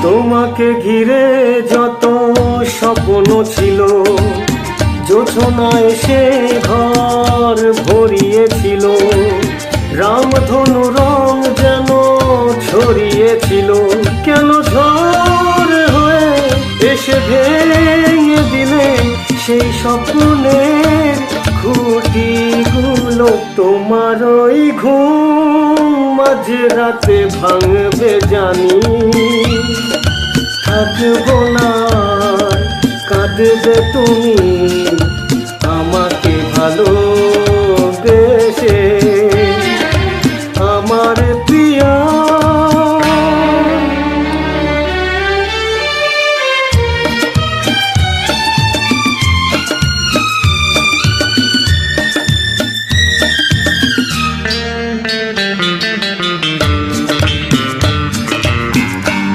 তোমাকে ঘিরে যত স্বপ্ন ছিল, জোছনা এসে ঘর ভরিয়েছিল, রামধনু রং যেন ছড়িয়েছিল। কেন ঝড় হয়ে এসে ভেঙে দিলে সেই স্বপ্নের খুঁটিগুলো? তোমার ওই ঘুম মাঝ রাতে ভাঙবে জানি, থাকবো না কাঁদবে তুমি আমাকে ভালোবেসে, আমার প্রিয়া।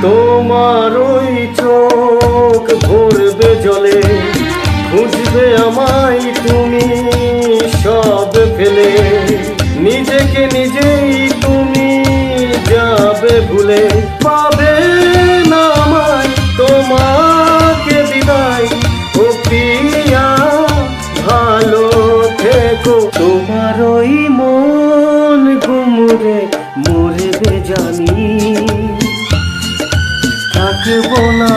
তোমার ওই চোখ ভরবে জলে, খুঁজবে আমায় তুমি সব ফেলে, নিজেকে নিজেই তুমি যাবে ভুলে, পাবে না আমায় তোমাকে বিদায়। ও প্রিয়া ভালো থেকো, তোমার ওই মন গুমরে মরবে জানি, থাকবো না